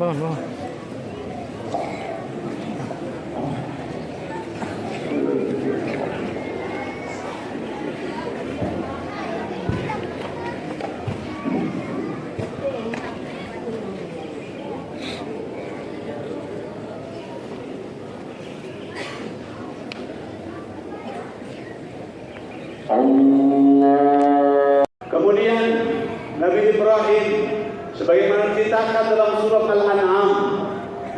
bangun. Kemudian Nabi Ibrahim sebagaimana diceritakan dalam surah Al-An'am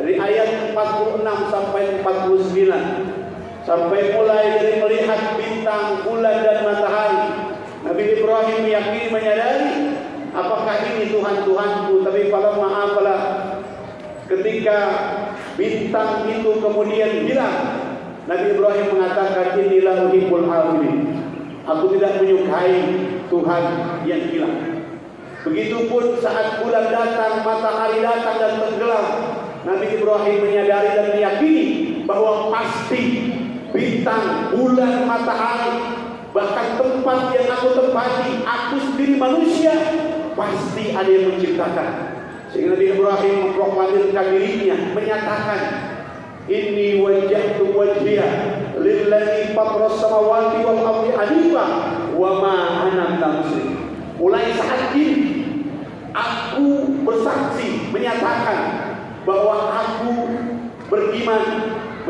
dari ayat 46 sampai 49, sampai mulai dari melihat bintang, bulan dan matahari, Nabi Ibrahim meyakini, menyadari apakah ini Tuhan-Tuhanku. Tapi apalah ketika bintang itu kemudian hilang, Nabi Ibrahim mengatakan, inilah uhibbul afilin. Aku tidak menyukai Tuhan yang hilang. Begitupun saat bulan datang, matahari datang dan tenggelam, Nabi Ibrahim menyadari dan meyakini bahwa pasti bintang, bulan, matahari, bahkan tempat yang aku tempati, aku sendiri manusia, pasti ada yang menciptakan. Sehingga Nabi Ibrahim memproklamirkan dirinya, menyatakan, inni wajjahtu wajhiya lillazi fatras samawati wal ardi hanifa wa ma ana minal musyrikin. Mulai saat ini aku bersaksi, menyatakan bahwa aku beriman,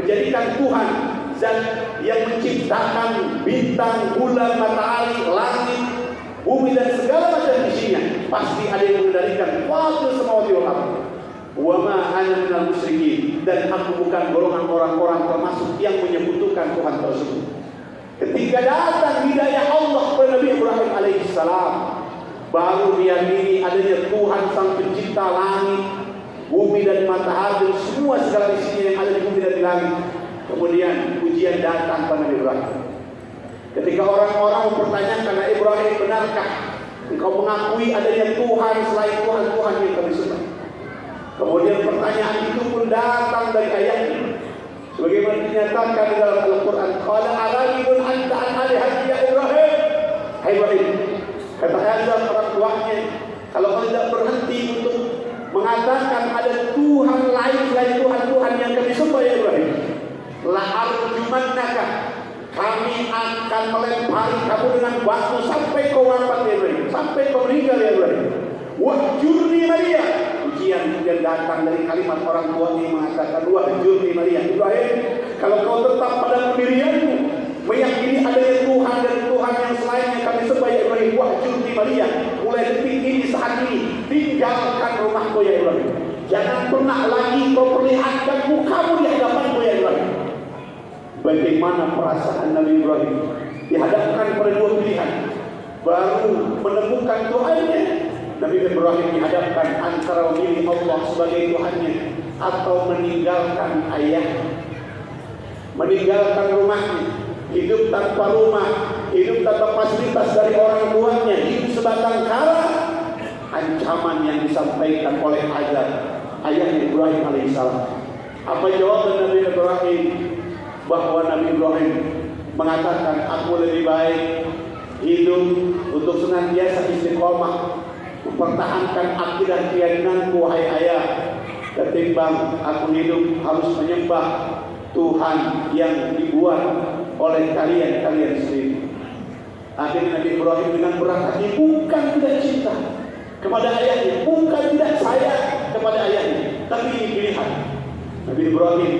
menjadikan Tuhan zat yang menciptakan bintang, bulan, matahari, langit, bumi dan segala macam isinya, pasti ada yang mengendalikan fatir samawati wal ardi. Wa ma ana minal musyrikin, dan aku bukan golongan orang-orang termasuk yang menyekutukan Tuhan tersebut. Ketika datang hidayah Allah kepada Nabi Ibrahim alaihissalam, baru diyakini adanya Tuhan sang pencipta langit, bumi dan matahari dan semua segala isinya yang ada di bumi dan di langit. Kemudian ujian datang kepada Nabi Ibrahim. Ketika orang-orang mempertanyakan, Ibrahim, benarkah engkau mengakui adanya Tuhan selain Tuhan-Tuhan yang kami sembah? Kemudian pertanyaan itu pun datang dari ayatnya, sebagaimana dinyatakan di dalam Al-Quran. Qala aragibun anta an alihati ya Ibrahim. Hai Ibrahim, kata Azam orang tuanya, kalau kau tidak berhenti untuk mengatakan ada Tuhan lain selain Tuhan-Tuhan yang kami sembah ya Ibrahim, la arjumannaka, kami akan melempari kamu dengan batu sampai kau wafat ya Ibrahim, sampai kau meninggal ya Ibrahim. Wahjurni Maria. Ujian datang dari kalimat orang tua yang mengatakan, wahjurni Maria. Ibrahim, kalau kau tetap pada pendirianmu, meyakini adanya Tuhan dan Tuhan yang selainnya kami sembah ya Ibrahim, wahjurni Maria, mulai detik ini, saat ini, tinggalkan rumahku ya Ibrahim. Jangan pernah lagi kau perlihatkan mukamu di hadapanku ya Ibrahim. Bagaimana perasaan Nabi Ibrahim dihadapkan pada dua pilihan, baru menemukan Tuhannya. Nabi Ibrahim dihadapkan antara memilih Allah sebagai Tuhannya atau meninggalkan ayahnya, meninggalkan rumahnya, hidup tanpa rumah, hidup tanpa fasilitas dari orang tuanya, hidup sebatang kara. Ancaman yang disampaikan oleh Azar, ayahnya Ibrahim alaihissalam. Apa jawaban Nabi Ibrahim? Bahwa Nabi Ibrahim mengatakan, aku lebih baik hidup untuk senantiasa istiqomah, mempertahankan akidah keyakinanku wahai ayah, ketimbang aku hidup harus menyembah Tuhan yang dibuat oleh kalian sendiri. Akhirnya Nabi Ibrahim dengan berat hati bukan tidak cinta kepada ayahnya, bukan tidak sayang kepada ayahnya, tapi ini pilihan. Nabi Ibrahim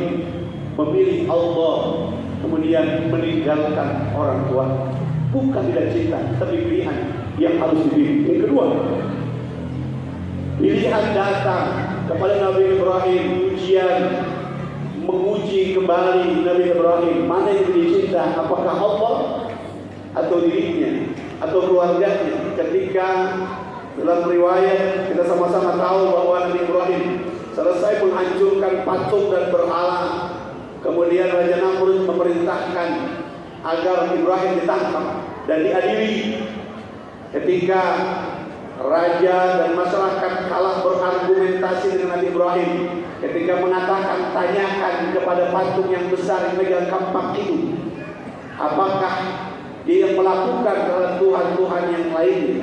memilih Allah, kemudian meninggalkan orang tua. Bukan tidak cinta, tapi pilihan yang harus dipilih. Yang kedua, pilihan datang kepada Nabi Ibrahim, ujian menguji kembali Nabi Ibrahim, mana yang dicinta, apakah Allah atau dirinya atau keluarganya. Ketika dalam riwayat kita sama-sama tahu bahwa Nabi Ibrahim selesai menghancurkan patung dan berhala, kemudian Raja Namrud memerintahkan agar Ibrahim ditangkap dan diadili. Ketika raja dan masyarakat kalah berargumentasi dengan Nabi Ibrahim, ketika mengatakan, tanyakan kepada patung yang besar yang megang kampak itu, apakah dia yang melakukan terhadap Tuhan-Tuhan yang lainnya.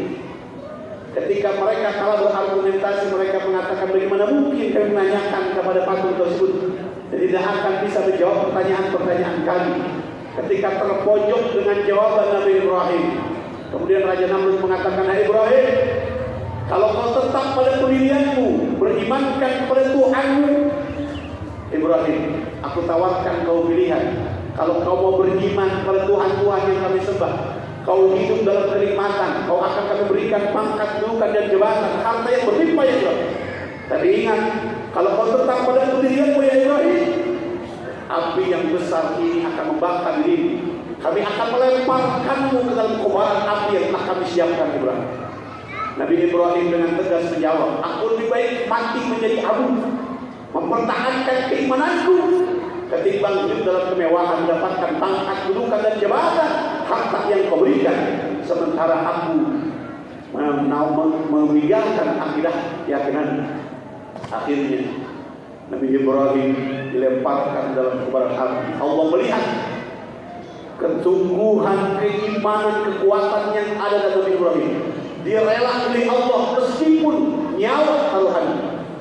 Ketika mereka kalah berargumentasi, mereka mengatakan bagaimana mungkin kami menanyakan kepada patung tersebut dan tidak akan bisa menjawab pertanyaan-pertanyaan kami. Ketika terpojok dengan jawaban Nabi Ibrahim, kemudian Raja Namrud mengatakan, "Hai Ibrahim, kalau kau tetap pada pendirianmu, berimankan kepada Tuhanmu, Ibrahim, aku tawarkan kau pilihan. Kalau kau mau beriman kepada Tuhan-Tuhan yang kami sembah, kau hidup dalam kenikmatan, kau akan kami berikan pangkat, kedudukan dan jabatan, harta yang berlimpah ya Ibrahim. Tapi ingat, kalau kau tetap pada pendirianmu ya Ibrahim, api yang besar ini akan membakar dirimu. Kami akan melemparkanmu ke dalam kobaran api yang telah kami siapkan Ibrahim." Nabi Ibrahim dengan tegas menjawab, "Aku lebih baik mati menjadi abu, mempertahankan keimananku, ketimbang hidup dalam kemewahan, mendapatkan pangkat, kedudukan dan jabatan, harta yang kau berikan, sementara aku meninggalkan akidah keyakinan." Akhirnya Nabi Ibrahim dilemparkan dalam kobaran api. Allah melihat kesungguhan, keimanan, kekuatan yang ada dalam Nabi Ibrahim. Dia rela oleh Allah meskipun nyawa taruhan.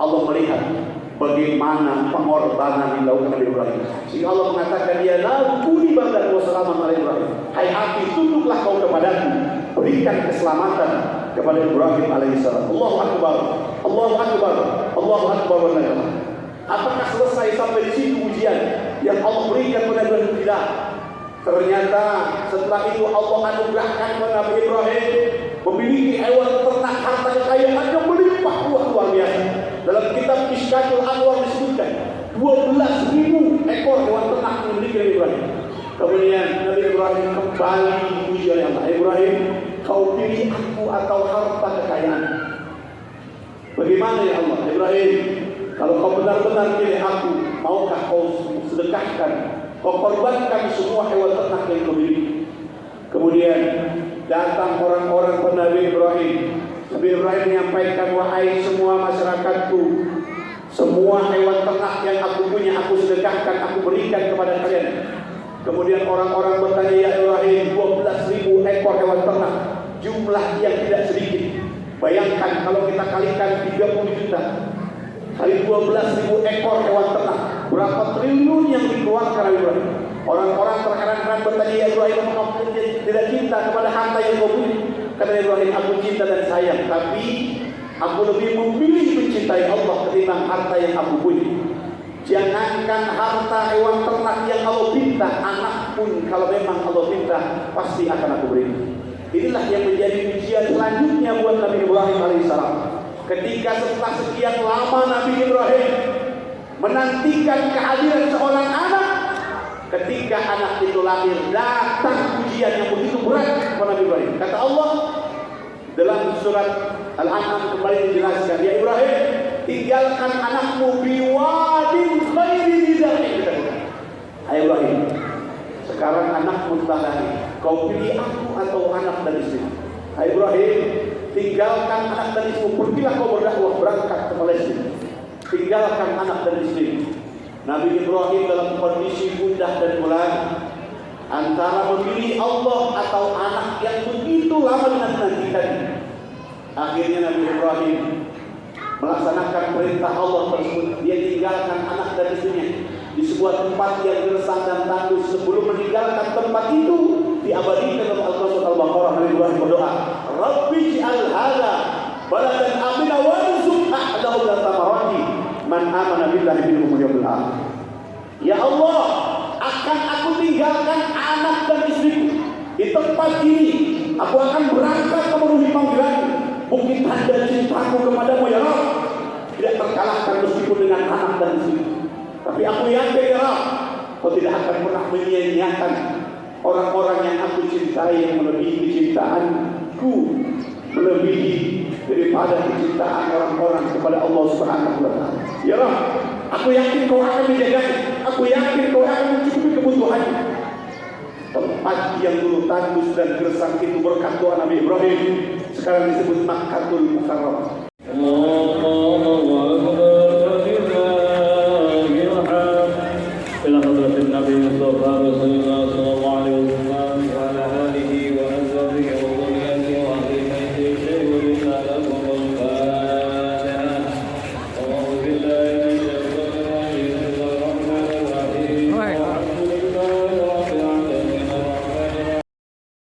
Allah melihat bagaimana pengorbanan yang dilakukan Nabi Ibrahim. Sehingga Allah mengatakan, "Ya nabi bangga wassalamu ala Ibrahim." Hai api, tunduklah kau kepadaku, berikan keselamatan kepada Ibrahim alaihissalam. Allahu Akbar, Allahu Akbar, Allahu Akbar. Apakah selesai sampai di situ ujian yang Allah berikan kepada Ibrahim? Tidak. Ternyata setelah itu Allah anugerahkan kepada Nabi Ibrahim memiliki hewan ternak, harta kekayaan yang melimpah luar biasa. Dalam kitab Mishkatul Anwar disebutkan 12.000 ekor hewan ternak yang dimiliki Nabi Ibrahim. Kemudian Nabi Ibrahim kembali diuji oleh Allah. "Ibrahim, kau pilih aku atau harta kekayaan?" "Bagaimana ya Allah?" "Ibrahim, kalau kau benar-benar pilih aku, maukah kau sedekahkan, kau korbankan semua hewan ternak yang kau miliki?" Kemudian datang orang-orang kepada Nabi Ibrahim. Nabi Ibrahim menyampaikan, "Wahai semua masyarakatku, semua hewan ternak yang aku punya aku sedekahkan, aku berikan kepada kalian." Kemudian orang-orang bertanya, "Ya Ibrahim, 12.000 ekor hewan ternak, jumlah yang tidak sedikit. Bayangkan kalau kita kalikan 30 juta kali 12.000 ekor hewan ternak, berapa triliun yang dikeluarkan oleh Ibrahim?" Orang-orang terheran-heran bertanya, "Ya Ibrahim, kamu tidak cinta kepada harta yang kau punya?" Kata Ibrahim, "Aku cinta dan sayang, tapi aku lebih memilih mencintai Allah ketimbang harta yang aku punya. Jangankan harta hewan ternak yang Allah minta, anak pun kalau memang Allah minta pasti akan aku beri." Inilah yang menjadi ujian selanjutnya buat Nabi Ibrahim alaihissalam. Ketika setelah sekian lama Nabi Ibrahim menantikan kehadiran seorang anak, ketika anak itu lahir, datang ujian yang begitu berat kepada Nabi Ibrahim. Kata Allah dalam surat Al-An'am kembali dijelaskan, "Ya Ibrahim, tinggalkan anakmu biwadin ghairi dzar'in." Hai Ibrahim, sekarang anakmu telah lahir, kau pilih aku atau anak dan istri? Hai Ibrahim, tinggalkan anak dan istri, pergilah kau berdakwah, berangkat ke Palestina. Tinggalkan anak dan istri. Nabi Ibrahim dalam kondisi gundah dan gulana, antara memilih Allah atau anak yang begitu lama dinantikan. Akhirnya Nabi Ibrahim melaksanakan perintah Allah tersebut. Dia tinggalkan anak dan istrinya di sebuah tempat yang gersang dan tandus. Sebelum meninggalkan tempat itu, diabadikan dalam Al-Quran Al-Baqarah. Nabi Ibrahim berdoa, "Rabbi ij'al hadza baladan amina warzuq ahlahu min thamarati man amana billahi minhum yawmil akhir." Ya Allah, akan aku tinggalkan anak dan istriku di tempat ini. Aku akan berangkat memenuhi panggilanmu. Bukti tanda cintaku kepadamu ya Rabb tidak terkalahkan meskipun dengan anak dan istriku. Tapi aku yakin ya Rabb, kau tidak akan pernah menyia-nyiakan orang-orang yang aku cintai yang melebihi kecintaanku, melebihi daripada kecintaan orang-orang kepada Allah Subhanahu wa taala. Ya Rabb, aku yakin kau akan menjaganya. Aku yakin kau akan mencukupi kebutuhannya. Tempat yang dulu tandus dan gersang itu berkat doa Nabi Ibrahim sekarang disebut Makkatul Mukarramah.